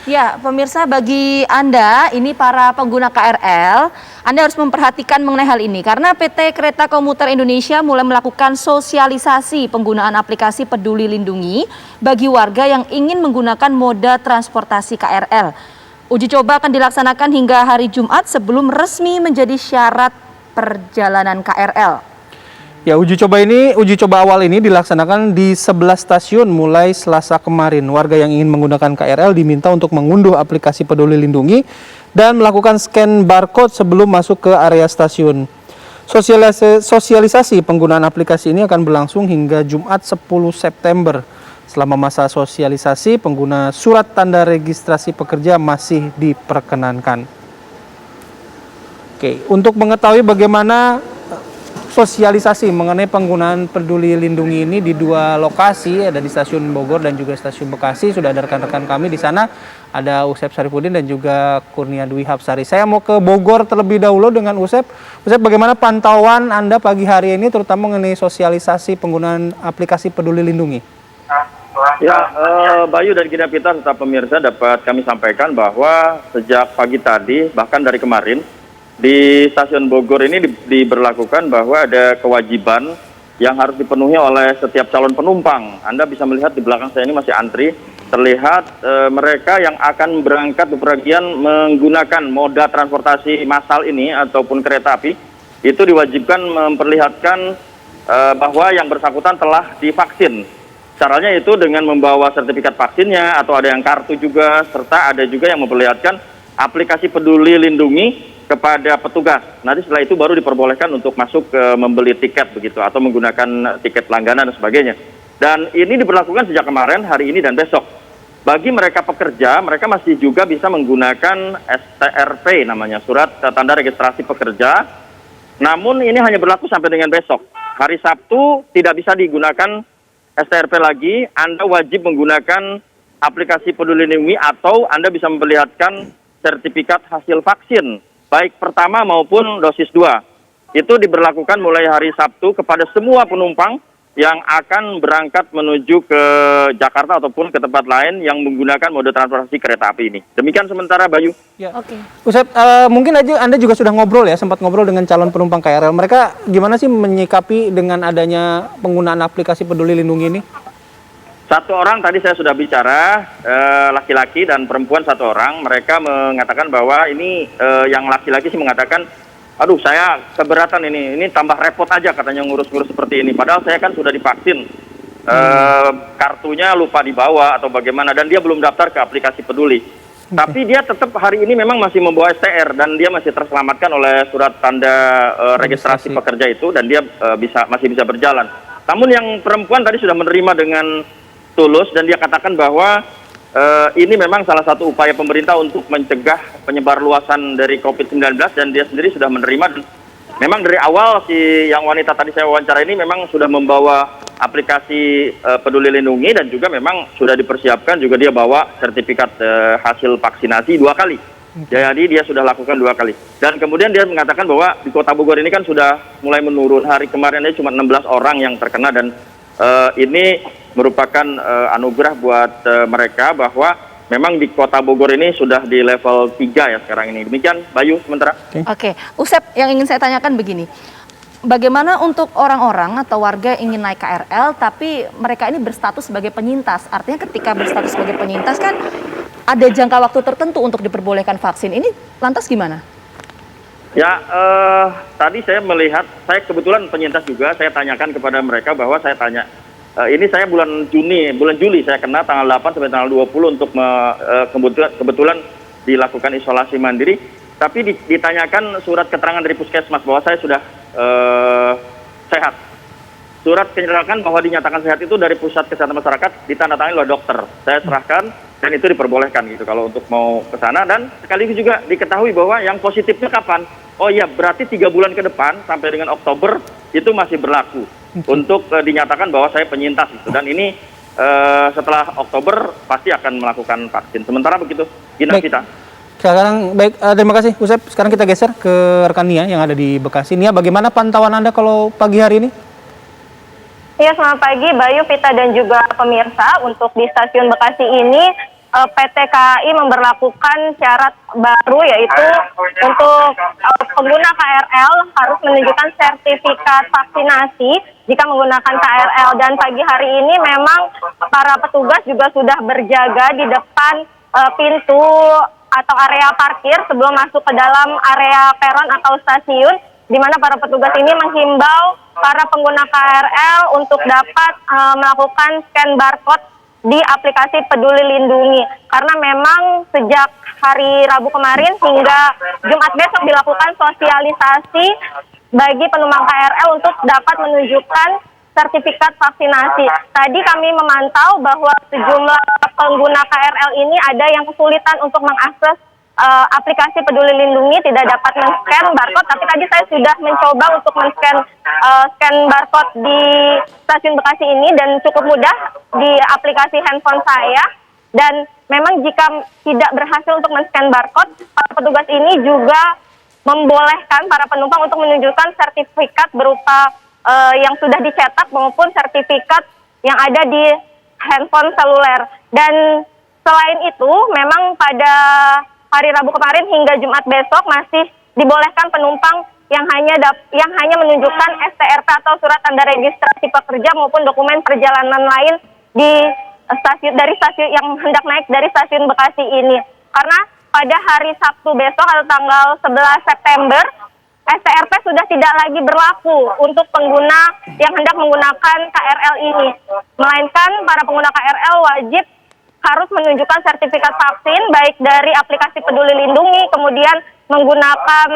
Ya, pemirsa, bagi Anda, ini para pengguna KRL, Anda harus memperhatikan mengenai hal ini. Karena PT Kereta Komuter Indonesia mulai melakukan sosialisasi penggunaan aplikasi Peduli Lindungi bagi warga yang ingin menggunakan moda transportasi KRL. Uji coba akan dilaksanakan hingga hari Jumat sebelum resmi menjadi syarat perjalanan KRL. Ya, uji coba awal ini dilaksanakan di 11 stasiun mulai Selasa kemarin. Warga yang ingin menggunakan KRL diminta untuk mengunduh aplikasi Peduli Lindungi dan melakukan scan barcode sebelum masuk ke area stasiun. Sosialisasi penggunaan aplikasi ini akan berlangsung hingga Jumat 10 September. Selama masa sosialisasi, pengguna surat tanda registrasi pekerja masih diperkenankan. Oke, untuk mengetahui bagaimana sosialisasi mengenai penggunaan Peduli Lindungi ini di dua lokasi, ada di Stasiun Bogor dan juga Stasiun Bekasi. Sudah ada rekan-rekan kami di sana, ada Usep Sarifudin dan juga Kurnia Dwi Hapsari. Saya mau ke Bogor terlebih dahulu dengan Usep. Usep, bagaimana pantauan Anda pagi hari ini terutama mengenai sosialisasi penggunaan aplikasi Peduli Lindungi? Ya, Bayu dan Ginapita serta pemirsa dapat kami sampaikan bahwa sejak pagi tadi, bahkan dari kemarin, di Stasiun Bogor ini diberlakukan bahwa ada kewajiban yang harus dipenuhi oleh setiap calon penumpang. Anda bisa melihat di belakang saya ini masih antri. Terlihat mereka yang akan berangkat bepergian menggunakan moda transportasi massal ini ataupun kereta api, itu diwajibkan memperlihatkan bahwa yang bersangkutan telah divaksin. Caranya itu dengan membawa sertifikat vaksinnya atau ada yang kartu juga, serta ada juga yang memperlihatkan aplikasi Peduli Lindungi kepada petugas. Nanti setelah itu baru diperbolehkan untuk masuk membeli tiket begitu atau menggunakan tiket langganan dan sebagainya. Dan ini diberlakukan sejak kemarin, hari ini dan besok. Bagi mereka pekerja, mereka masih juga bisa menggunakan STRP namanya, surat tanda registrasi pekerja. Namun ini hanya berlaku sampai dengan besok. Hari Sabtu tidak bisa digunakan STRP lagi, Anda wajib menggunakan aplikasi Peduli Lindungi atau Anda bisa memperlihatkan sertifikat hasil vaksin baik pertama maupun dosis 2. Itu diberlakukan mulai hari Sabtu kepada semua penumpang yang akan berangkat menuju ke Jakarta ataupun ke tempat lain yang menggunakan mode transportasi kereta api ini. Demikian sementara, Bayu. Ya. Oke. Usep, mungkin aja Anda juga sudah sempat ngobrol dengan calon penumpang KRL. Mereka gimana sih menyikapi dengan adanya penggunaan aplikasi Peduli Lindungi ini? Satu orang tadi saya sudah bicara, laki-laki dan perempuan satu orang. Mereka mengatakan bahwa ini yang laki-laki sih mengatakan, aduh saya keberatan ini tambah repot aja katanya ngurus-ngurus seperti ini. Padahal saya kan sudah divaksin, kartunya lupa dibawa atau bagaimana, dan dia belum daftar ke aplikasi Peduli. Tapi dia tetap hari ini memang masih membawa STR dan dia masih terselamatkan oleh surat tanda registrasi pekerja itu dan dia masih bisa berjalan. Namun yang perempuan tadi sudah menerima dengan tulus dan dia katakan bahwa ini memang salah satu upaya pemerintah untuk mencegah penyebar luasan dari COVID-19 dan dia sendiri sudah menerima. Memang dari awal si yang wanita tadi saya wawancara ini memang sudah membawa aplikasi Peduli Lindungi dan juga memang sudah dipersiapkan juga dia bawa sertifikat hasil vaksinasi 2 kali. Jadi dia sudah lakukan 2 kali. Dan kemudian dia mengatakan bahwa di Kota Bogor ini kan sudah mulai menurun. Hari kemarin ini cuma 16 orang yang terkena dan ini merupakan anugerah buat mereka bahwa memang di Kota Bogor ini sudah di level 3 ya sekarang ini. Demikian, Bayu, sementara. Oke. Usep, yang ingin saya tanyakan begini. Bagaimana untuk orang-orang atau warga yang ingin naik KRL tapi mereka ini berstatus sebagai penyintas? Artinya ketika berstatus sebagai penyintas kan ada jangka waktu tertentu untuk diperbolehkan vaksin. Ini lantas gimana? Ya, tadi saya melihat, saya kebetulan penyintas juga, saya tanyakan kepada mereka bahwa saya tanya, ini saya bulan Juli saya kena tanggal 8 sampai tanggal 20 untuk kebetulan dilakukan isolasi mandiri, tapi ditanyakan surat keterangan dari puskesmas bahwa saya sudah sehat. Surat keterangan bahwa dinyatakan sehat itu dari Pusat Kesehatan Masyarakat ditandatangani oleh dokter. Saya serahkan dan itu diperbolehkan gitu kalau untuk mau ke sana, dan sekaligus juga diketahui bahwa yang positifnya kapan? Oh iya, berarti 3 bulan ke depan sampai dengan Oktober itu masih berlaku untuk dinyatakan bahwa saya penyintas gitu. Dan ini setelah Oktober pasti akan melakukan vaksin. Sementara begitu, kita. Sekarang baik, terima kasih Usep. Sekarang kita geser ke rekan Nia yang ada di Bekasi. Nia, bagaimana pantauan Anda kalau pagi hari ini? Ya, selamat pagi Bayu, Pita dan juga pemirsa. Untuk di Stasiun Bekasi ini PT KAI memberlakukan syarat baru, yaitu untuk pengguna KRL harus menunjukkan sertifikat vaksinasi jika menggunakan KRL. Dan pagi hari ini memang para petugas juga sudah berjaga di depan pintu atau area parkir sebelum masuk ke dalam area peron atau stasiun, di mana para petugas ini menghimbau para pengguna KRL untuk dapat melakukan scan barcode di aplikasi Peduli Lindungi, karena memang sejak hari Rabu kemarin hingga Jumat besok dilakukan sosialisasi bagi penumpang KRL untuk dapat menunjukkan sertifikat vaksinasi. Tadi kami memantau bahwa sejumlah pengguna KRL ini ada yang kesulitan untuk mengakses aplikasi Peduli Lindungi, tidak dapat men-scan barcode, tapi tadi saya sudah mencoba untuk men-scan scan barcode di stasiun Bekasi ini dan cukup mudah di aplikasi handphone saya. Dan memang jika tidak berhasil untuk men-scan barcode, para petugas ini juga membolehkan para penumpang untuk menunjukkan sertifikat berupa yang sudah dicetak maupun sertifikat yang ada di handphone seluler. Dan selain itu, memang pada hari Rabu kemarin hingga Jumat besok masih dibolehkan penumpang yang hanya menunjukkan STRP atau surat tanda registrasi pekerja maupun dokumen perjalanan lain dari stasiun yang hendak naik dari stasiun Bekasi ini. Karena pada hari Sabtu besok atau tanggal 11 September STRP sudah tidak lagi berlaku untuk pengguna yang hendak menggunakan KRL ini, melainkan para pengguna KRL wajib harus menunjukkan sertifikat vaksin baik dari aplikasi Peduli Lindungi, kemudian menggunakan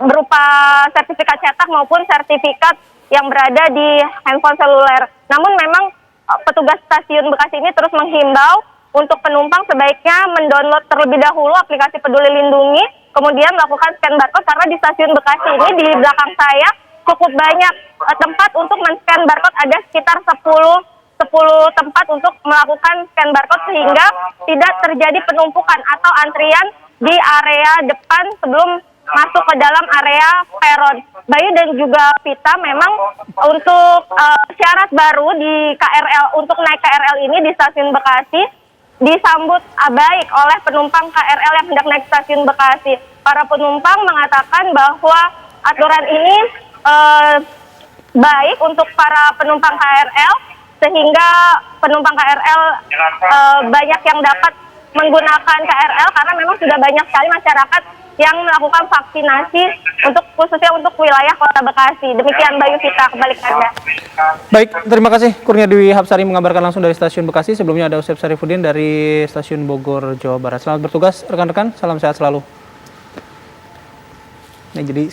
berupa sertifikat cetak maupun sertifikat yang berada di handphone seluler. Namun memang petugas stasiun Bekasi ini terus menghimbau untuk penumpang sebaiknya mendownload terlebih dahulu aplikasi Peduli Lindungi, kemudian melakukan scan barcode, karena di stasiun Bekasi ini di belakang saya cukup banyak tempat untuk men-scan barcode, ada sekitar 10 tempat untuk melakukan scan barcode sehingga tidak terjadi penumpukan atau antrian di area depan sebelum masuk ke dalam area peron. Bayu dan juga Pita, memang untuk syarat baru di KRL untuk naik KRL ini di stasiun Bekasi disambut baik oleh penumpang KRL yang hendak naik stasiun Bekasi. Para penumpang mengatakan bahwa aturan ini baik untuk para penumpang KRL, sehingga penumpang KRL banyak yang dapat menggunakan KRL karena memang sudah banyak sekali masyarakat yang melakukan vaksinasi khususnya untuk wilayah Kota Bekasi. Demikian Bayu, Vita, kembali ke Anda. Baik, terima kasih Kurnia Dwi Hapsari mengabarkan langsung dari stasiun Bekasi. Sebelumnya ada Usep Sarifudin dari stasiun Bogor, Jawa Barat. Selamat bertugas rekan-rekan, salam sehat selalu. Nah, jadi